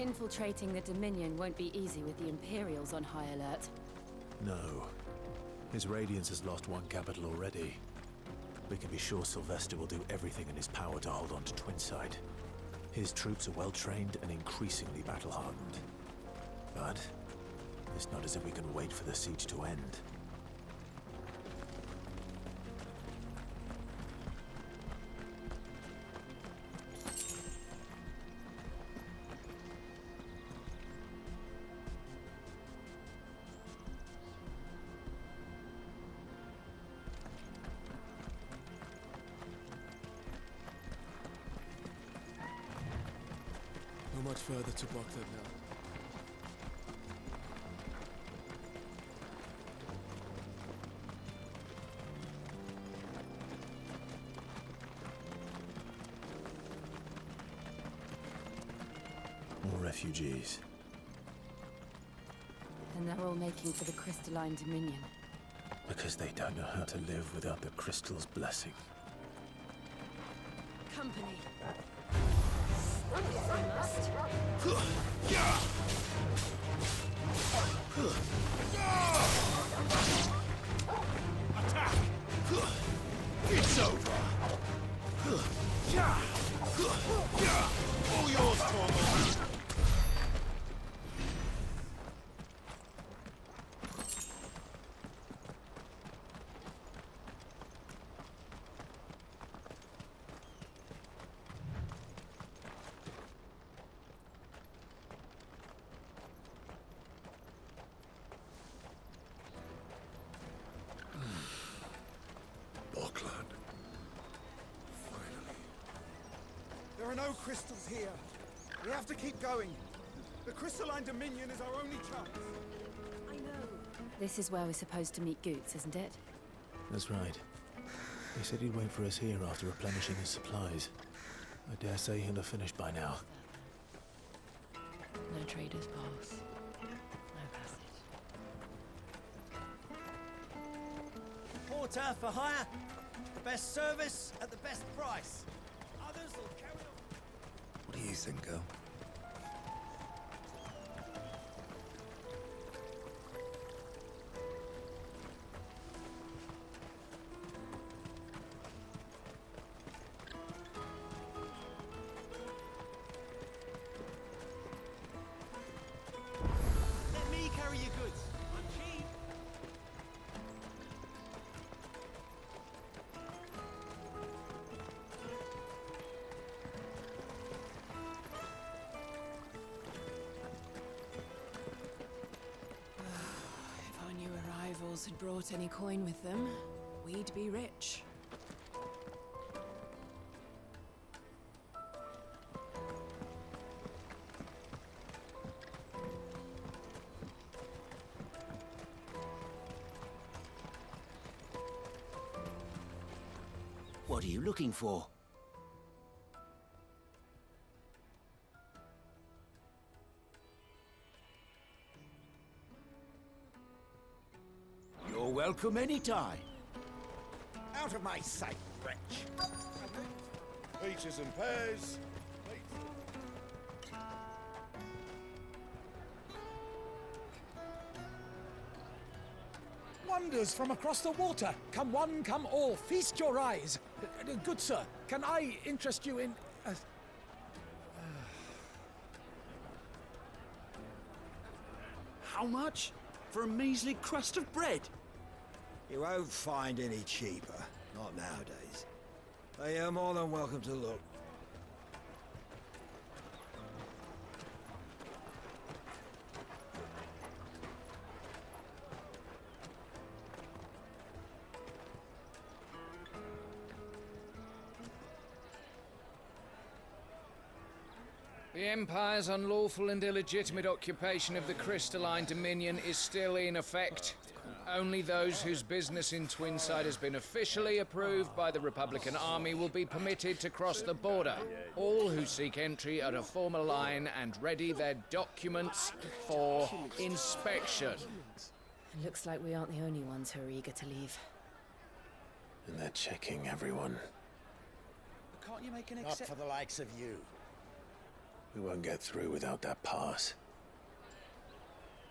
Infiltrating the Dominion won't be easy with the Imperials on high alert. No. His Radiance has lost one capital already. We can be sure Sylvester will do everything in his power to hold on to Twinside. His troops are well-trained and increasingly battle-hardened. But it's not as if we can wait for the siege to end. Not much further to Baghdad now. More refugees. And they're all making for the Crystalline Dominion. Because they don't know how to live without the Crystal's blessing. Company. If we must. Attack! It's over! All yours, Tormund! There are no crystals here. We have to keep going. The Crystalline Dominion is our only chance. I know. This is where we're supposed to meet Goots, isn't it? That's right. He said he'd wait for us here after replenishing his supplies. I dare say he'll have finished by now. No traders pass. No passage. Porter for hire. The best service at the best price. Others will carry on. What do you think, girl? Let me carry your goods. I'm cheap. If our new arrivals had brought any coin with them, we'd be rich. What are you looking for? You're welcome anytime. Out of my sight, wretch. Peaches and pears. Wonders from across the water. Come one, come all. Feast your eyes. Good sir, can I interest you in... How much? For a measly crust of bread? You won't find any cheaper. Not nowadays. But you're more than welcome to look. The Empire's unlawful and illegitimate occupation of the Crystalline Dominion is still in effect. Only those whose business in Twinside has been officially approved by the Republican Army will be permitted to cross the border. All who seek entry are to form a line and ready their documents for inspection. It looks like we aren't the only ones who are eager to leave. And they're checking everyone. Can't you make an Not for the likes of you. We won't get through without that pass.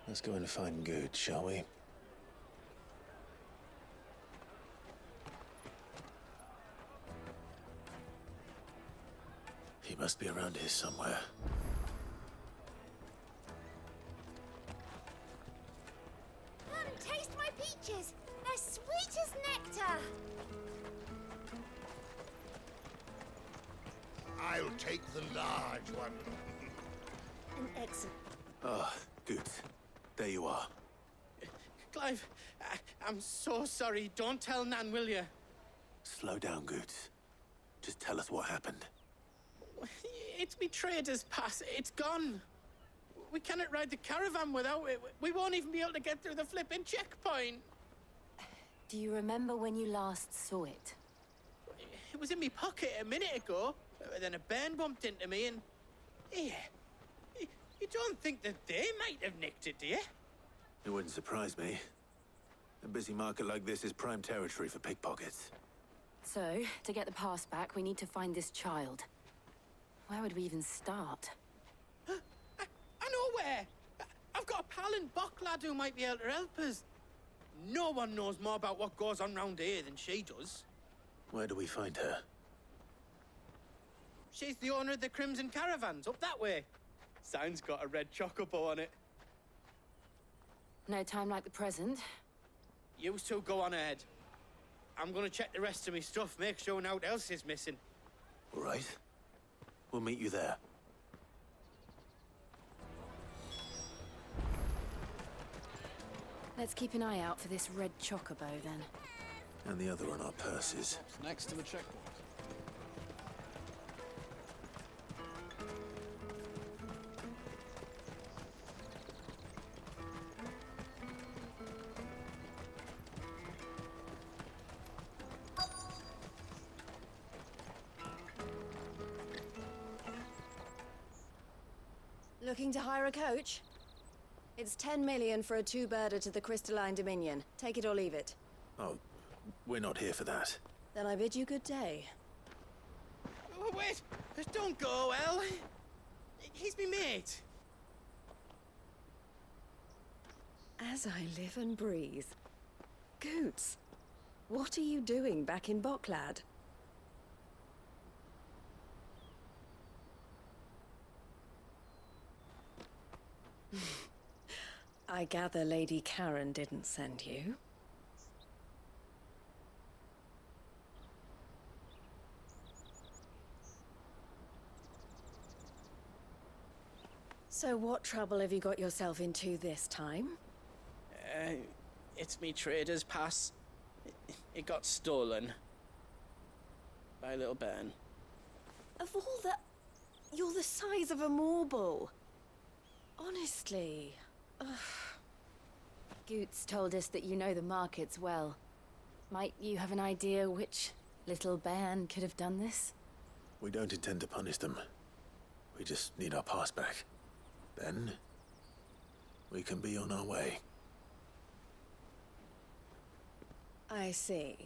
Let's go and find Good, shall we? He must be around here somewhere. Taste my peaches! They're sweet as nectar! I'll take the large one. An excellent. Ah, Good. There you are. Clive, I'm so sorry. Don't tell Nan, will you? Slow down, Good. Just tell us what happened. It's me trader's pass. It's gone. We cannot ride the caravan without it. We won't even be able to get through the flipping checkpoint. Do you remember when you last saw it? It was in my pocket a minute ago. Then a bairn bumped into me and... Yeah. You don't think that they might have nicked it, do you? It wouldn't surprise me. A busy market like this is prime territory for pickpockets. So, to get the pass back, we need to find this child. Where would we even start? I know where! I've got a pal in Bocklad who might be able to help us. No one knows more about what goes on round here than she does. Where do we find her? She's the owner of the Crimson Caravans, up that way. Sign's got a red chocobo on it. No time like the present. You two go on ahead. I'm gonna check the rest of my stuff, make sure nothing else is missing. All right. We'll meet you there. Let's keep an eye out for this red chocobo, then. And the other on our purses. It's next to the checkpoint. Looking to hire a coach? It's 10 million for a two-birder to the Crystalline Dominion. Take it or leave it. Oh, we're not here for that. Then I bid you good day. Oh, wait! Don't go, El! He's me mate. As I live and breathe. Goots, what are you doing back in Bocklad? I gather Lady Karen didn't send you. So what trouble have you got yourself into this time? It's me trader's pass. It got stolen. By a little bairn. Of all the... You're the size of a marble. Honestly. Ugh. Goots told us that you know the markets well. Might you have an idea which little bairn could have done this? We don't intend to punish them. We just need our pass back. Then, we can be on our way. I see.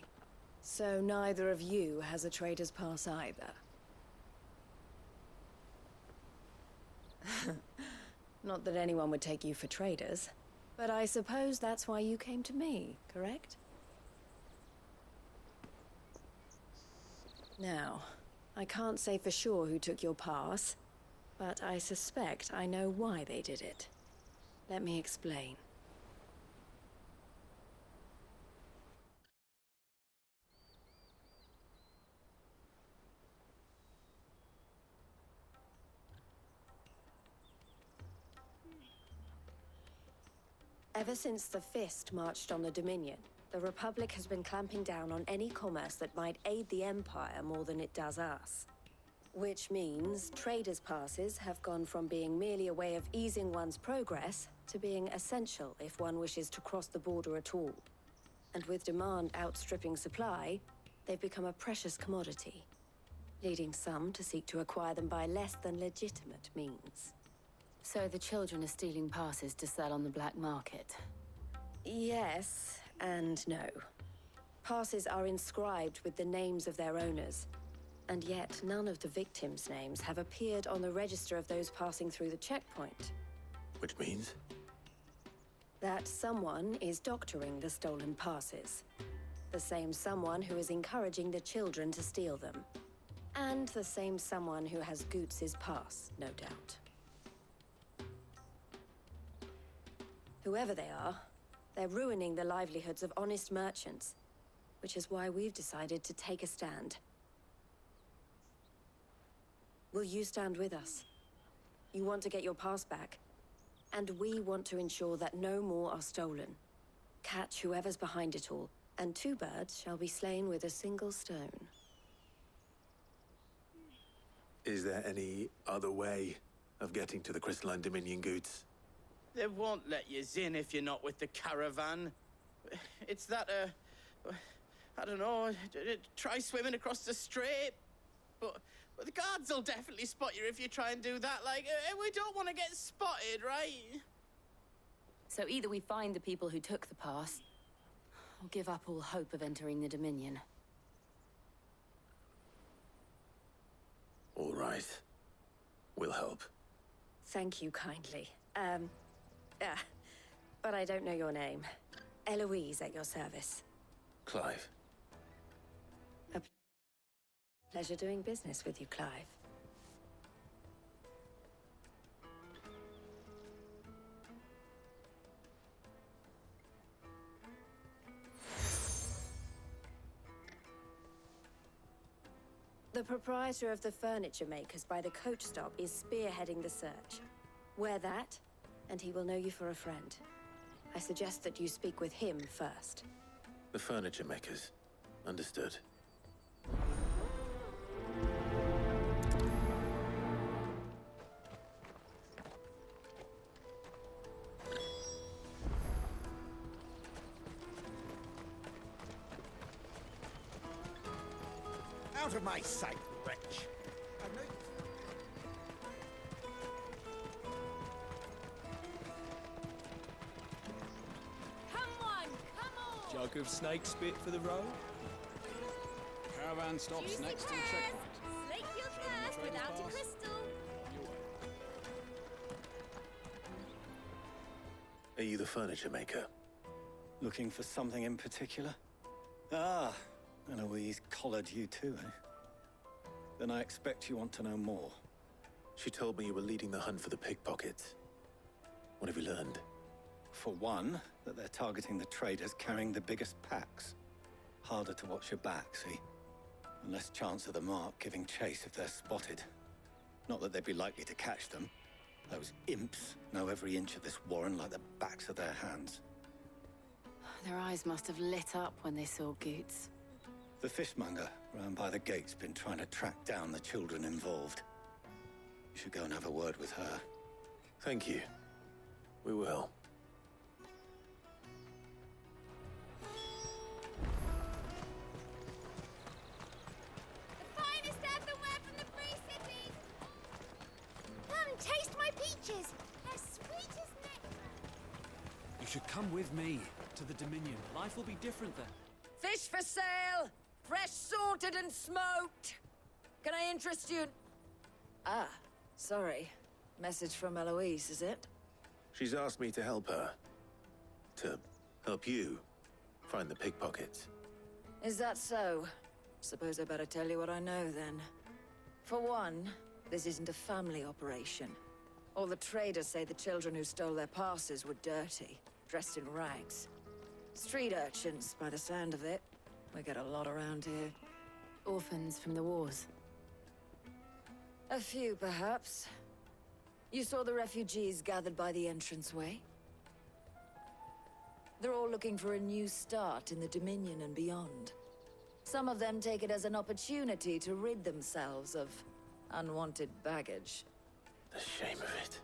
So neither of you has a trader's pass either. Not that anyone would take you for traders, but I suppose that's why you came to me, correct? Now, I can't say for sure who took your pass, but I suspect I know why they did it. Let me explain. Ever since the Fist marched on the Dominion, the Republic has been clamping down on any commerce that might aid the Empire more than it does us. Which means traders' passes have gone from being merely a way of easing one's progress to being essential if one wishes to cross the border at all. And with demand outstripping supply, they've become a precious commodity, leading some to seek to acquire them by less than legitimate means. So the children are stealing passes to sell on the black market? Yes and no. Passes are inscribed with the names of their owners, And yet, none of the victims' names have appeared on the register of those passing through the checkpoint. Which means? That someone is doctoring the stolen passes. The same someone who is encouraging the children to steal them. And the same someone who has Goots's pass, no doubt. Whoever they are, they're ruining the livelihoods of honest merchants, which is why we've decided to take a stand. Will you stand with us? You want to get your pass back, and we want to ensure that no more are stolen. Catch whoever's behind it all, and 2 birds shall be slain with a single stone. Is there any other way of getting to the Crystalline Dominion, Goots? They won't let you in if you're not with the caravan. It's that, I don't know, try swimming across the strait. But the guards will definitely spot you if you try and do that. Like, we don't want to get spotted, right? So either we find the people who took the pass, or give up all hope of entering the Dominion. All right. We'll help. Thank you kindly. But I don't know your name. Eloise at your service. Clive. A pleasure doing business with you, Clive. The proprietor of the furniture makers by the coach stop is spearheading the search. Wear that, and he will know you for a friend. I suggest that you speak with him first. The furniture makers. Understood. Out of my sight, wretch! Come on, come on! Jug of snake spit for the road? Caravan stops Juicy next to the pears. checkpoint. Slake your thirst trading without a pass? crystal. Are you the furniture maker? Looking for something in particular? Ah, Eloise collared you too, eh? Then I expect you want to know more. She told me you were leading the hunt for the pickpockets. What have you learned? For one, that they're targeting the traders carrying the biggest packs. Harder to watch your back, see? And less chance of the mark giving chase if they're spotted. Not that they'd be likely to catch them. Those imps know every inch of this warren like the backs of their hands. Their eyes must have lit up when they saw Goots. The fishmonger round by the gate's been trying to track down the children involved. You should go and have a word with her. Thank you. We will. The finest earthenware from the Free Cities! Come, taste my peaches! They're sweet as nectar! You should come with me to the Dominion. Life will be different there. Fish for sale! Fresh salted and smoked! Can I interest you? Ah, sorry. Message from Eloise, is it? She's asked me to help her. To help you find the pickpockets. Is that so? Suppose I better tell you what I know, then. For one, this isn't a family operation. All the traders say the children who stole their passes were dirty, dressed in rags. Street urchins, by the sound of it. We get a lot around here. Orphans from the wars. A few, perhaps. You saw the refugees gathered by the entranceway? They're all looking for a new start in the Dominion and beyond. Some of them take it as an opportunity to rid themselves of unwanted baggage. The shame of it.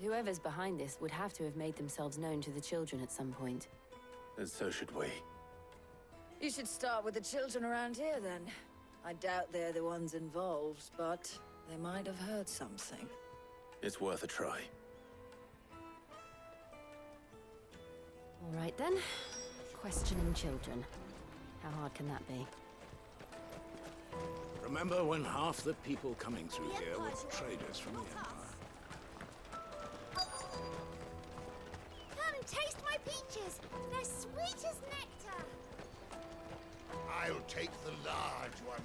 Whoever's behind this would have to have made themselves known to the children at some point. And so should we. You should start with the children around here, then. I doubt they're the ones involved, but they might have heard something. It's worth a try. All right, then. Questioning children. How hard can that be? Remember when half the people coming through here were traders from the Empire? Come and taste my peaches. They're sweet as nectar. I'll take the large one.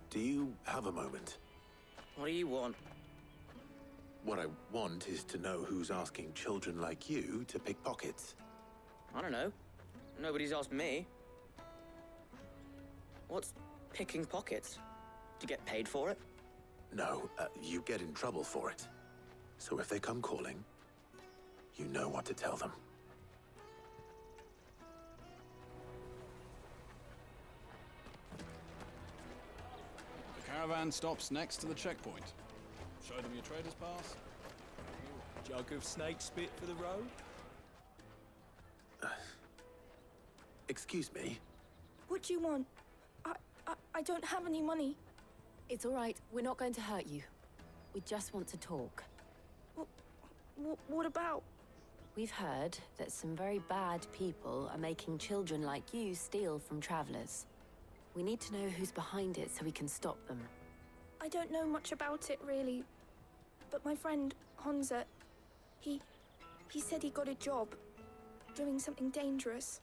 Do you have a moment? What do you want? What I want is to know who's asking children like you to pick pockets. I don't know. Nobody's asked me. What's picking pockets? Do you get paid for it? No, you get in trouble for it. So if they come calling, you know what to tell them. The caravan stops next to the checkpoint. Show them your trader's pass. Jug of snake spit for the road? Excuse me? What do you want? I don't have any money. It's all right. We're not going to hurt you. We just want to talk. What about? We've heard that some very bad people are making children like you steal from travelers. We need to know who's behind it so we can stop them. I don't know much about it, really. But my friend, Honza, he said he got a job doing something dangerous.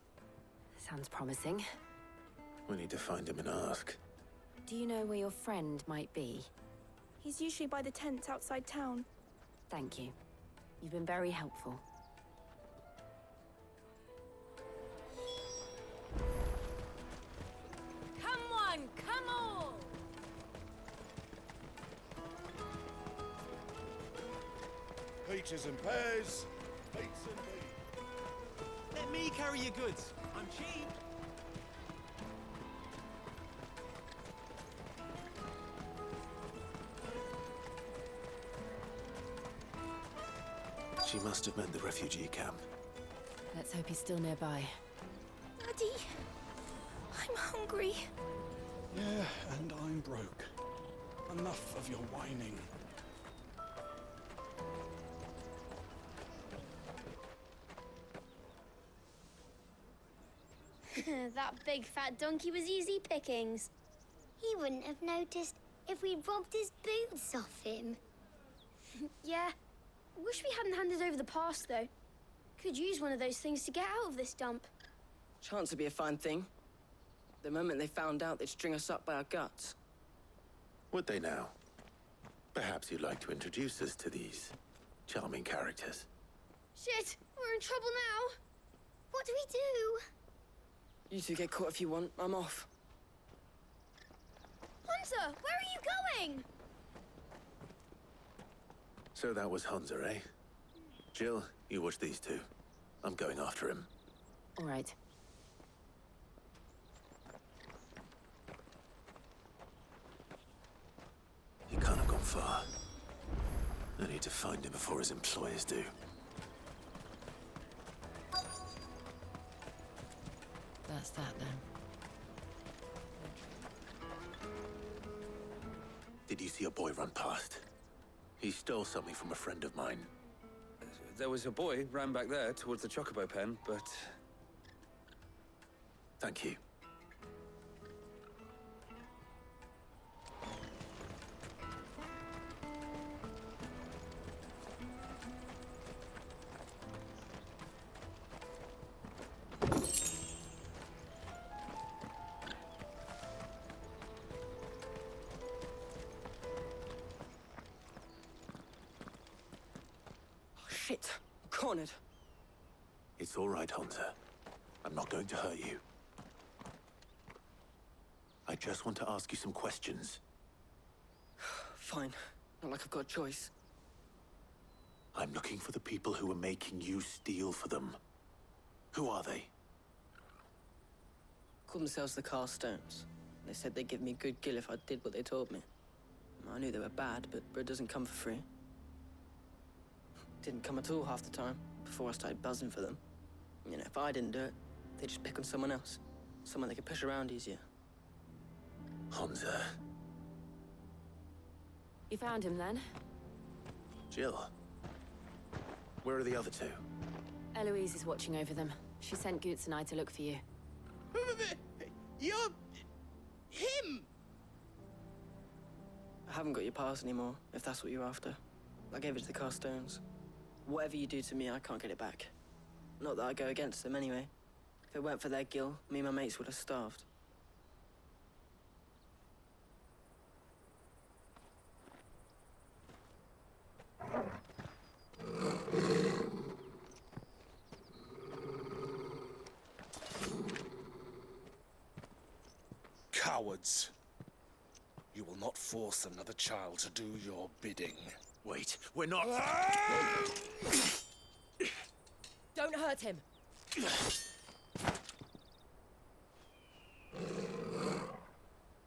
Sounds promising. We need to find him and ask. Do you know where your friend might be? He's usually by the tents outside town. Thank you. You've been very helpful. Come on, come all! Peaches and pears, beets and beans. Let me carry your goods. I'm cheap. She must have meant the refugee camp. Let's hope he's still nearby. Daddy, I'm hungry. Yeah, and I'm broke. Enough of your whining. That big fat donkey was easy pickings. He wouldn't have noticed if we'd robbed his boots off him. Yeah. Wish we hadn't handed over the pass, though. Could use one of those things to get out of this dump. Chance would be a fine thing. The moment they found out, they'd string us up by our guts. Would they now? Perhaps you'd like to introduce us to these charming characters. Shit, we're in trouble now. What do we do? You two get caught if you want. I'm off. Hunter, where are you going? So that was Hunza, eh? Jill, you watch these two. I'm going after him. All right. He can't have gone far. I need to find him before his employers do. That's that, then. Did you see a boy run past? He stole something from a friend of mine. There was a boy ran back there towards the chocobo pen, but... Thank you. Shit, I'm cornered. It's all right, Hunter. I'm not going to hurt you. I just want to ask you some questions. Fine. Not like I've got a choice. I'm looking for the people who are making you steal for them. Who are they? Call themselves the Carstones. They said they'd give me good gill if I did what they told me. I knew they were bad, but bread doesn't come for free. Didn't come at all half the time, before I started buzzing for them. You know, if I didn't do it, they'd just pick on someone else. Someone they could push around easier. Hunter. You found him, then? Jill. Where are the other two? Eloise is watching over them. She sent Goots and I to look for you. You're... him! I haven't got your pass anymore, if that's what you're after. I gave it to the Carstones. Whatever you do to me, I can't get it back. Not that I go against them anyway. If it weren't for their guild, me and my mates would have starved. Cowards. You will not force another child to do your bidding. Wait, we're not... Don't hurt him.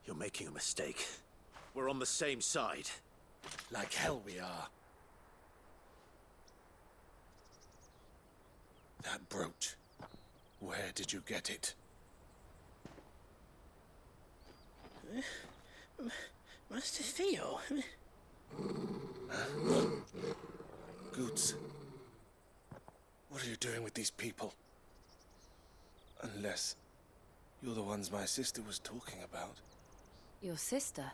You're making a mistake. We're on the same side. Like hell we are. That brooch. Where did you get it? Master Theo? Goots. What are you doing with these people? Unless you're the ones my sister was talking about. Your sister?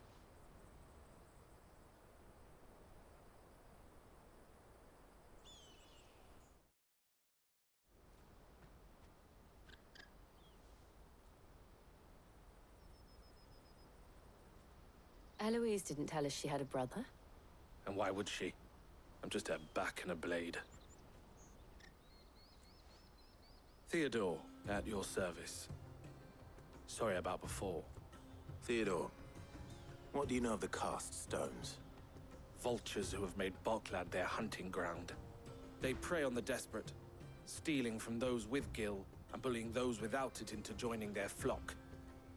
Eloise didn't tell us she had a brother. And why would she? I'm just her back and a blade. Theodore, at your service. Sorry about before. Theodore, what do you know of the Cast Stones? Vultures who have made Boklad their hunting ground. They prey on the desperate, stealing from those with gil and bullying those without it into joining their flock.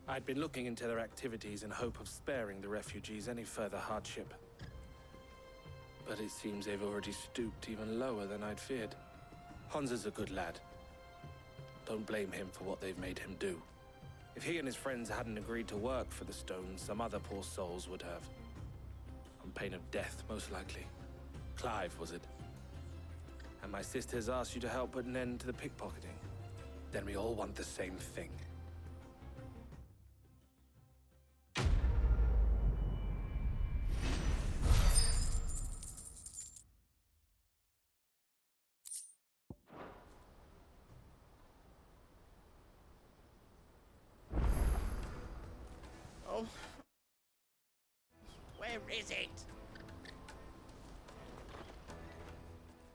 I'd been looking into their activities in hope of sparing the refugees any further hardship. But it seems they've already stooped even lower than I'd feared. Hans is a good lad. Don't blame him for what they've made him do. If he and his friends hadn't agreed to work for the Stones, some other poor souls would have. On pain of death, most likely. Clive, was it? And my sisters asked you to help put an end to the pickpocketing. Then we all want the same thing. Oh. Where is it?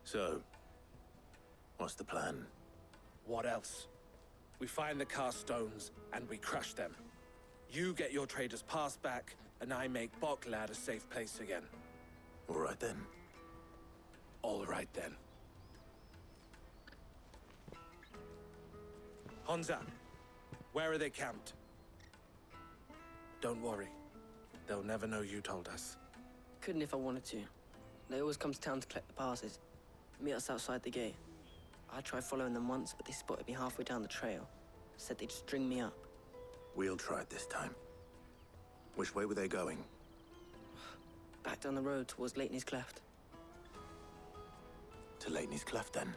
So, what's the plan? What else? We find the Carstones and we crush them. You get your trader's pass back, and I make Boklad a safe place again. All right then. All right then. Honza, where are they camped? Don't worry. They'll never know you told us. Couldn't if I wanted to. They always come to town to collect the passes. Meet us outside the gate. I tried following them once, but they spotted me halfway down the trail. Said they'd string me up. We'll try it this time. Which way were they going? Back down the road towards Leighton's Cleft. To Leighton's Cleft, then?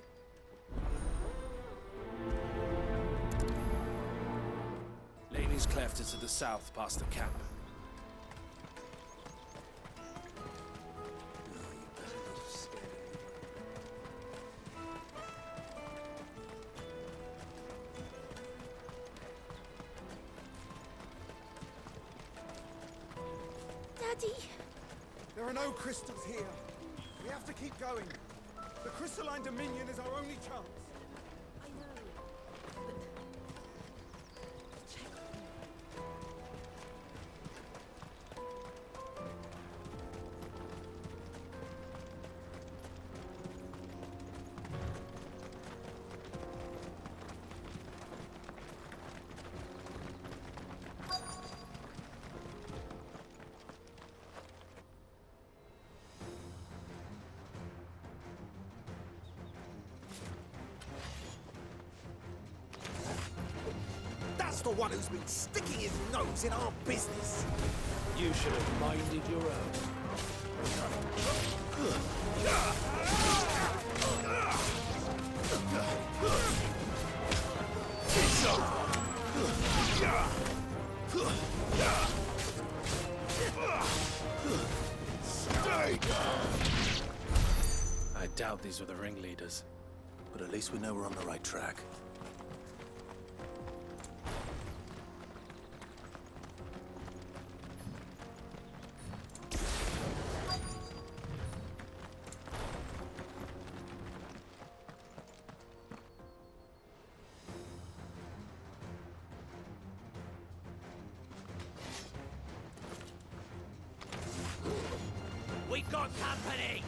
Leighton's Cleft is to the south, past the camp. Daddy! There are no crystals here. We have to keep going. The Crystalline Dominion is our only chance. That's the one who's been sticking his nose in our business. You should have minded your own. I doubt these were the ringleaders. But at least we know we're on the right track. We've got company!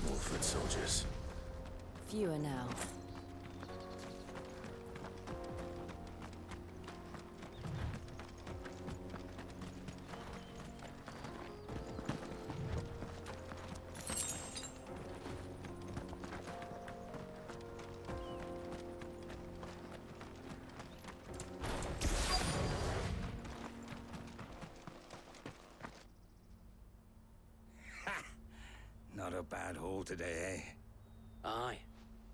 More foot soldiers. Fewer now. Not a bad haul today, eh? Aye.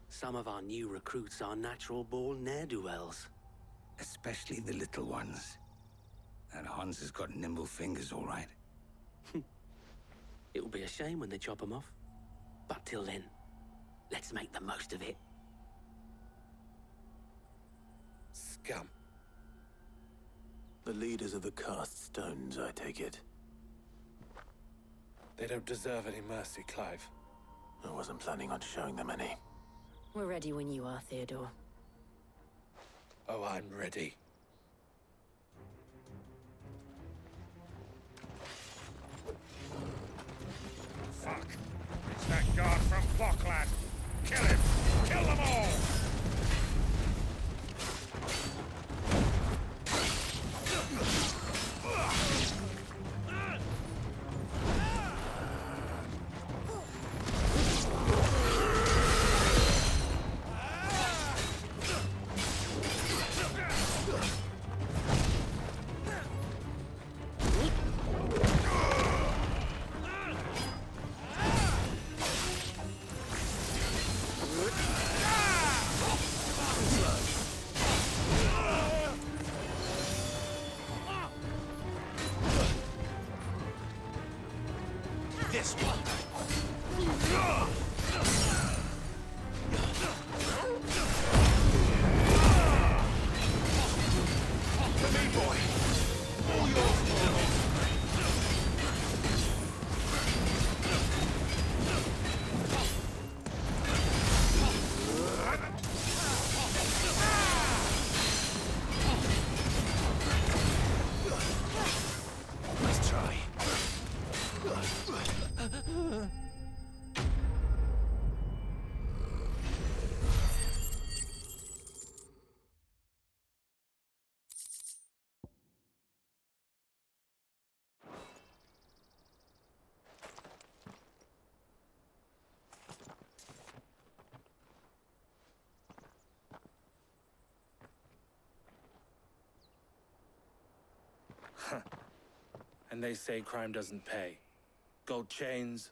Some of our new recruits are natural-born ne'er-do-wells. Especially the little ones. That Hans has got nimble fingers, all right. It will be a shame when they chop them off. But till then, let's make the most of it. Scum. The leaders of the cast stones, I take it. They don't deserve any mercy, Clive. I wasn't planning on showing them any. We're ready when you are, Theodore. Oh, I'm ready. Fuck! It's that guard from Bockland! Kill him! Kill them all! This one! To me, boy! All yours! Nice try. And they say crime doesn't pay. Gold chains,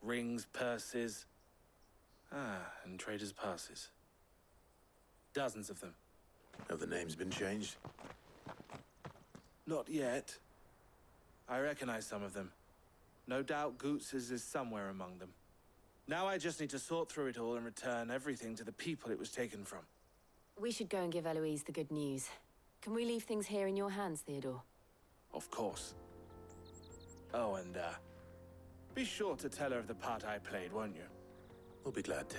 rings, purses. And traders' passes. Dozens of them. Have the names been changed? Not yet. I recognize some of them. No doubt Goots's is somewhere among them. Now I just need to sort through it all and return everything to the people it was taken from. We should go and give Eloise the good news. Can we leave things here in your hands, Theodore? Of course. Oh, and, be sure to tell her of the part I played, won't you? We'll be glad to.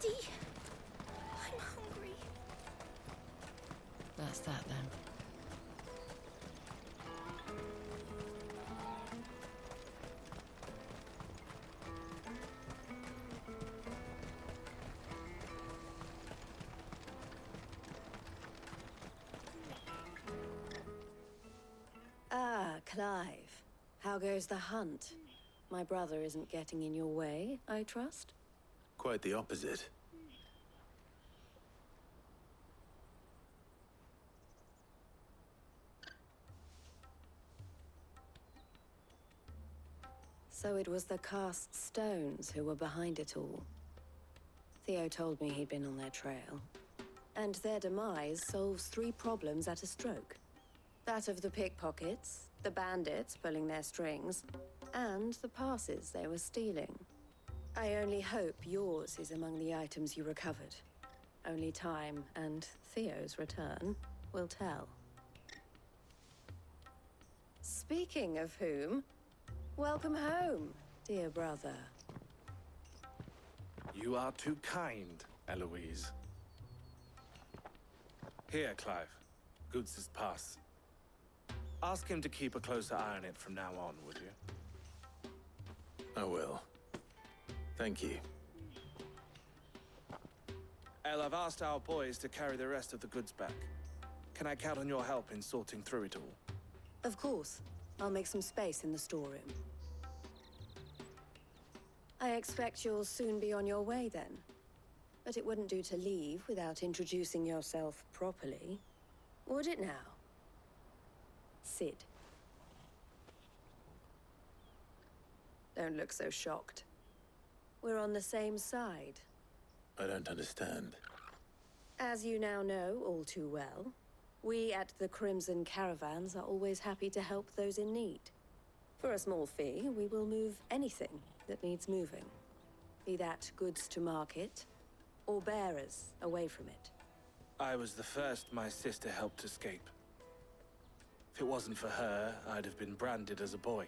Daddy, I'm hungry. That's that then. Ah, Clive. How goes the hunt? My brother isn't getting in your way, I trust? Quite the opposite. So it was the cast stones who were behind it all. Theo told me he'd been on their trail. And their demise solves 3 problems at a stroke. That of the pickpockets, the bandits pulling their strings, and the passes they were stealing. I only hope yours is among the items you recovered. Only time and Theo's return will tell. Speaking of whom, welcome home, dear brother. You are too kind, Eloise. Here, Clive. Goods' pass. Ask him to keep a closer eye on it from now on, would you? I will. Thank you. El, I've asked our boys to carry the rest of the goods back. Can I count on your help in sorting through it all? Of course. I'll make some space in the storeroom. I expect you'll soon be on your way then. But it wouldn't do to leave without introducing yourself properly. Would it now? Sid. Don't look so shocked. We're on the same side. I don't understand. As you now know all too well, we at the Crimson Caravans are always happy to help those in need. For a small fee, we will move anything that needs moving. Be that goods to market, or bearers away from it. I was the first my sister helped escape. If it wasn't for her, I'd have been branded as a boy.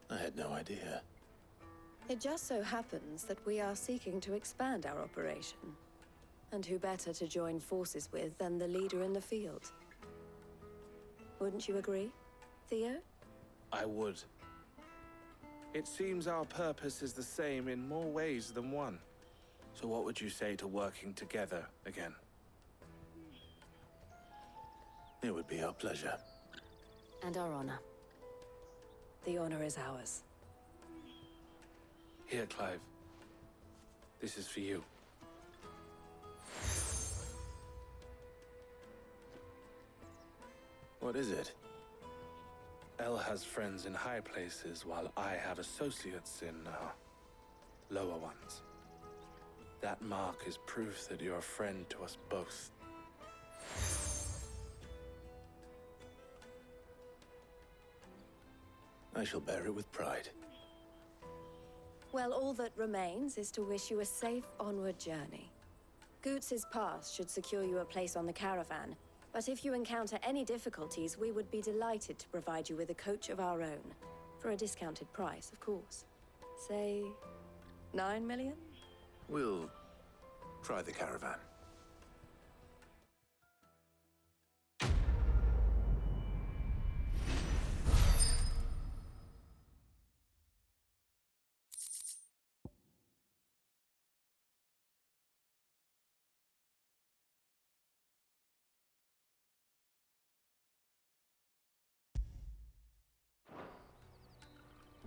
I had no idea. It just so happens that we are seeking to expand our operation. And who better to join forces with than the leader in the field? Wouldn't you agree, Theo? I would. It seems our purpose is the same in more ways than one. So what would you say to working together again? It would be our pleasure. And our honor. The honor is ours. Here, Clive. This is for you. What is it? El has friends in high places, while I have associates in, lower ones. That mark is proof that you're a friend to us both. I shall bear it with pride. Well, all that remains is to wish you a safe onward journey. Goots' pass should secure you a place on the caravan, but if you encounter any difficulties, we would be delighted to provide you with a coach of our own. For a discounted price, of course. Say, 9 million? We'll try the caravan.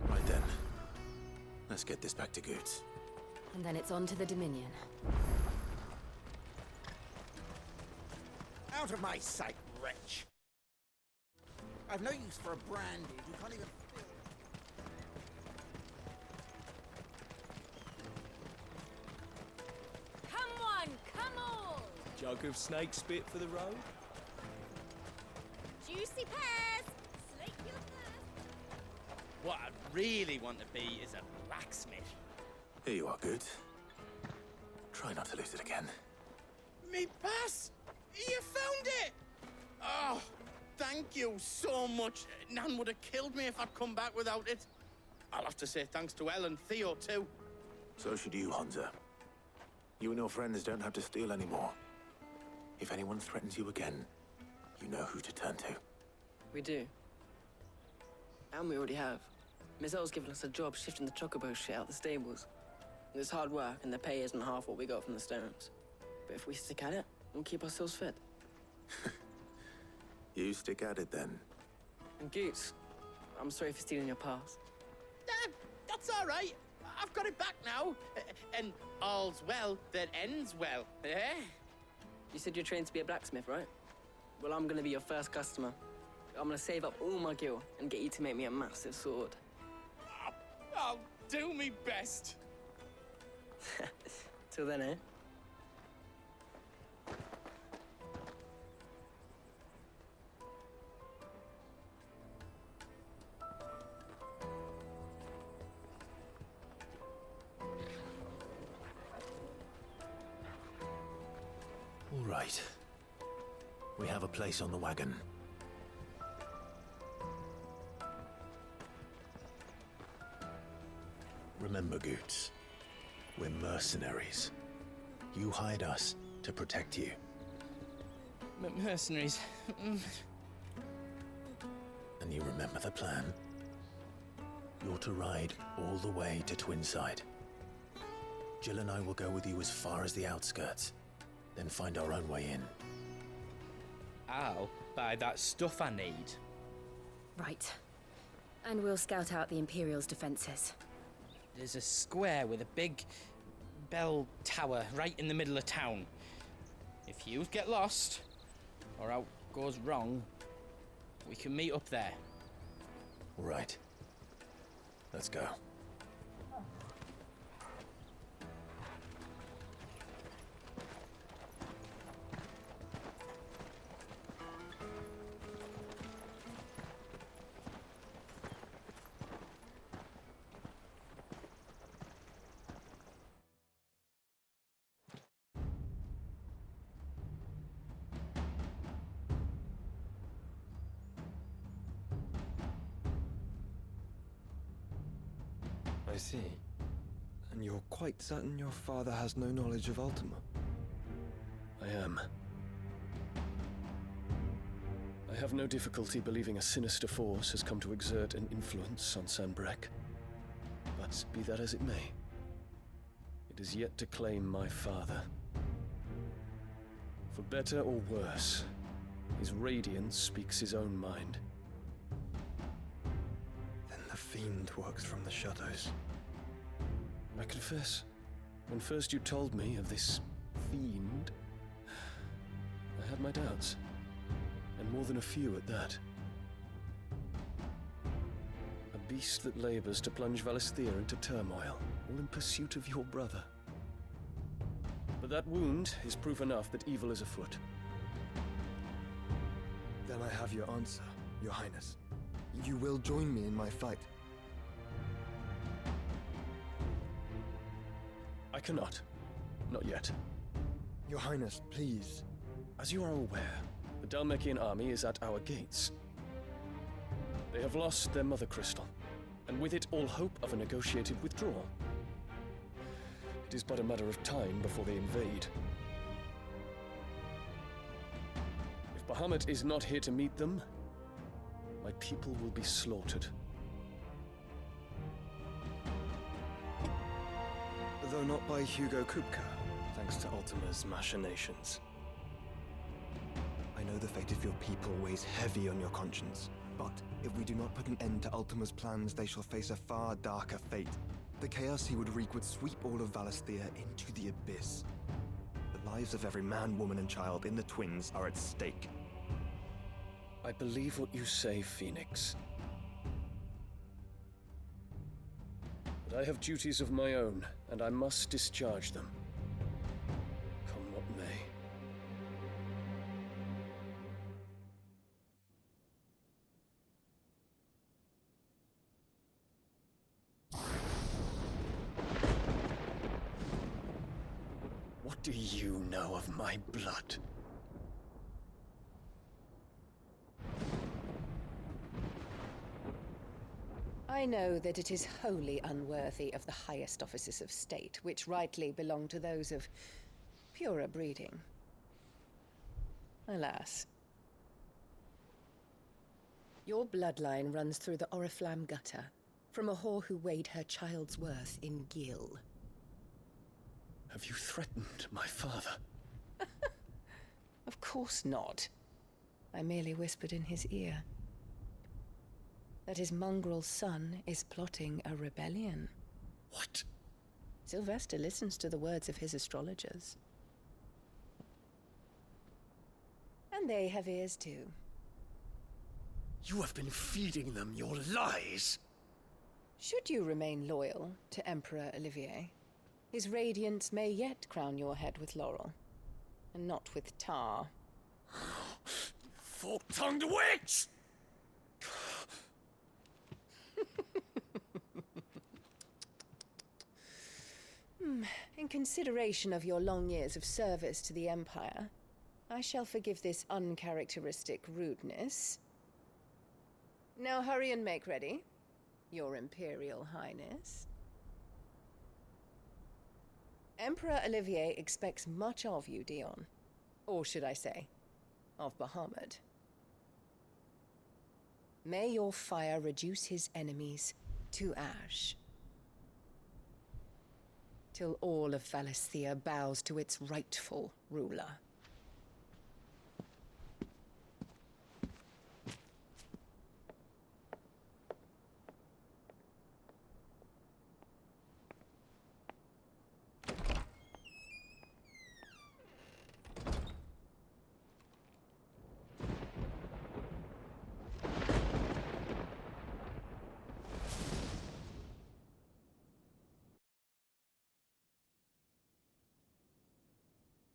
Right then. Let's get this back to Goots. And then it's on to the Dominion. Out of my sight, wretch! I've no use for a brandy. You can't even feel it. Come on, come on! Jug of snake spit for the road? Juicy pears! Slake your thirst! What I really want to be is a blacksmith. Here you are, Goots. Try not to lose it again. Me pass! You found it! Oh, thank you so much. Nan would have killed me if I'd come back without it. I'll have to say thanks to El and Theo, too. So should you, Honza. You and your friends don't have to steal anymore. If anyone threatens you again, you know who to turn to. We do. And we already have. Miss Earl's given us a job shifting the chocobo shit out the stables. It's hard work, and the pay isn't half what we got from the stones. But if we stick at it, we'll keep ourselves fit. You stick at it then. And Goose, I'm sorry for stealing your pass. That's all right. I've got it back now. And all's well that ends well, eh? You said you're trained to be a blacksmith, right? Well, I'm gonna be your first customer. I'm gonna save up all my gil and get you to make me a massive sword. I'll do me best. Till then, eh? All right. We have a place on the wagon. Remember, Goots, we're mercenaries. You hired us to protect you. Mercenaries. And you remember the plan? You're to ride all the way to Twinside. Jill and I will go with you as far as the outskirts, then find our own way in. I'll buy that stuff I need. Right. And we'll scout out the Imperial's defenses. There's a square with a big bell tower right in the middle of town. If you get lost, or out goes wrong, we can meet up there. All right. Let's go. I see. And you're quite certain your father has no knowledge of Ultima? I am. I have no difficulty believing a sinister force has come to exert an influence on Sanbreque. But be that as it may, it is yet to claim my father. For better or worse, his radiance speaks his own mind. Then the fiend works from the shadows. I confess, when first you told me of this fiend, I had my doubts, and more than a few at that. A beast that labors to plunge Valisthea into turmoil, all in pursuit of your brother. But that wound is proof enough that evil is afoot. Then I have your answer, Your Highness. You will join me in my fight. I cannot. Not yet. Your Highness, please. As you are aware, the Dhalmekian army is at our gates. They have lost their mother crystal, and with it all hope of a negotiated withdrawal. It is but a matter of time before they invade. If Bahamut is not here to meet them, my people will be slaughtered. Though not by Hugo Kupka, thanks to Ultima's machinations. I know the fate of your people weighs heavy on your conscience, but if we do not put an end to Ultima's plans, they shall face a far darker fate. The chaos he would wreak would sweep all of Valisthea into the abyss. The lives of every man, woman, and child in the Twins are at stake. I believe what you say, Phoenix. But I have duties of my own, and I must discharge them. Come what may. What do you know of my blood? I know that it is wholly unworthy of the highest offices of state, which rightly belong to those of purer breeding. Alas. Your bloodline runs through the Oriflamme gutter, from a whore who weighed her child's worth in gil. Have you threatened my father? Of course not. I merely whispered in his ear that his mongrel son is plotting a rebellion. What? Sylvester listens to the words of his astrologers. And they have ears too. You have been feeding them your lies! Should you remain loyal to Emperor Olivier, his radiance may yet crown your head with laurel, and not with tar. Fork-tongued witch! In consideration of your long years of service to the Empire, I shall forgive this uncharacteristic rudeness. Now hurry and make ready, Your Imperial Highness. Emperor Olivier expects much of you, Dion. Or should I say, of Bahamut. May your fire reduce his enemies to ash, till all of Valisthea bows to its rightful ruler.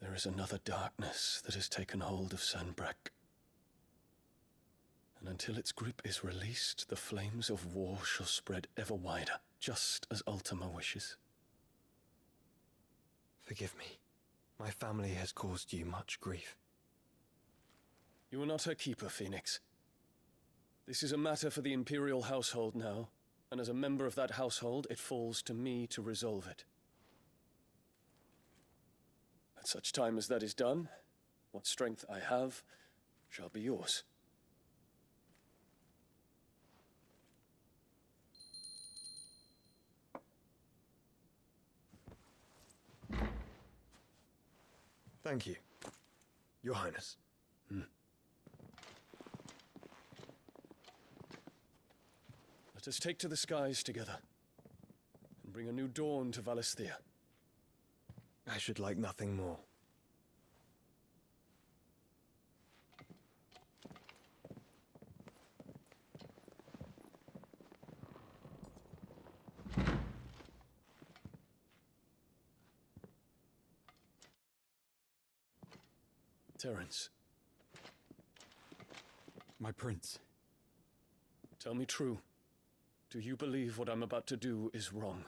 There is another darkness that has taken hold of Sanbreque. And until its grip is released, the flames of war shall spread ever wider, just as Ultima wishes. Forgive me. My family has caused you much grief. You are not her keeper, Phoenix. This is a matter for the Imperial household now, and as a member of that household, it falls to me to resolve it. At such time as that is done, what strength I have shall be yours. Thank you, Your Highness. Let us take to the skies together, and bring a new dawn to Valisthea. I should like nothing more. Terence. My prince. Tell me true. Do you believe what I'm about to do is wrong?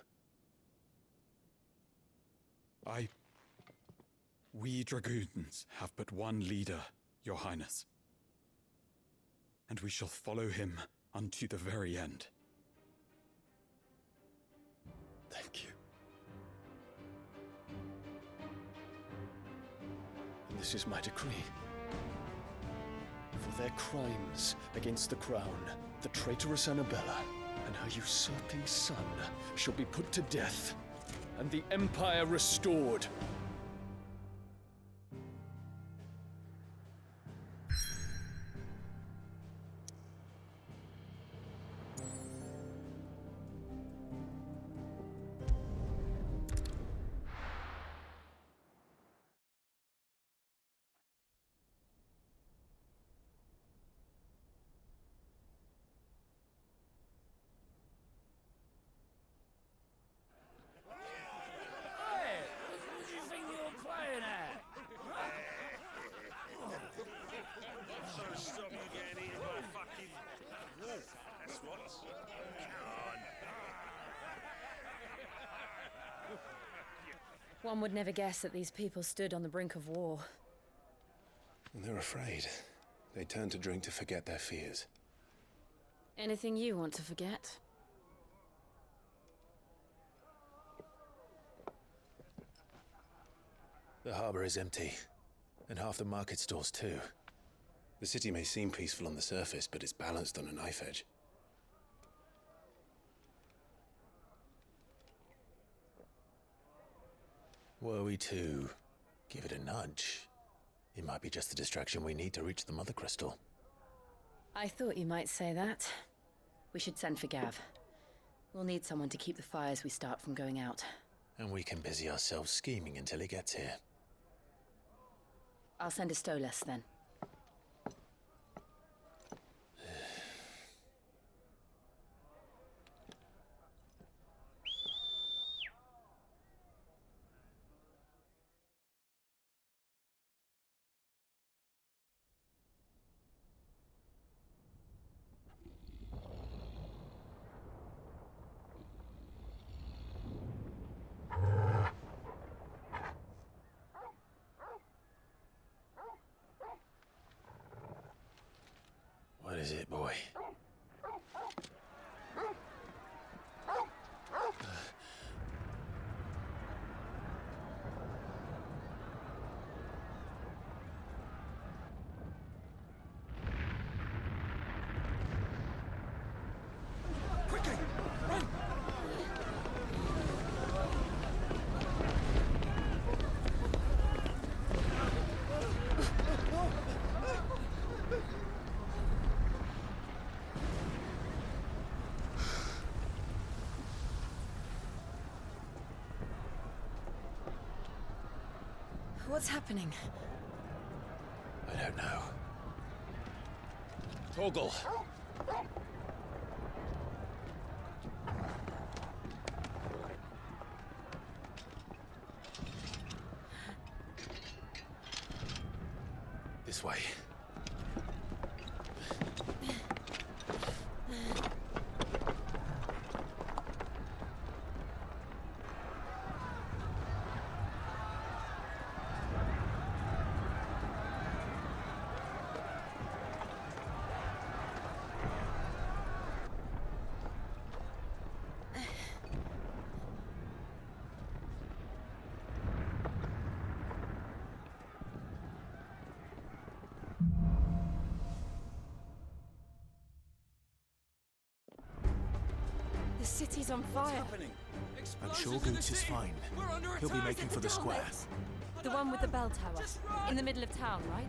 We dragoons have but one leader, Your Highness. And we shall follow him unto the very end. Thank you. And this is my decree. For their crimes against the crown, the traitorous Annabella and her usurping son shall be put to death, and the Empire restored. One would never guess that these people stood on the brink of war. They're afraid. They turn to drink to forget their fears. Anything you want to forget? The harbor is empty, and half the market stalls too. The city may seem peaceful on the surface, but it's balanced on a knife edge. Were we to give it a nudge, it might be just the distraction we need to reach the Mother Crystal. I thought you might say that. We should send for Gav. We'll need someone to keep the fires we start from going out. And we can busy ourselves scheming until he gets here. I'll send a Stolas then. What is it, boy? Quickly! Run! What's happening? I don't know. Torgal! This way. The city's on fire. And Shogun's is fine. He'll be making for the square. The one with the bell tower. In the middle of town, right?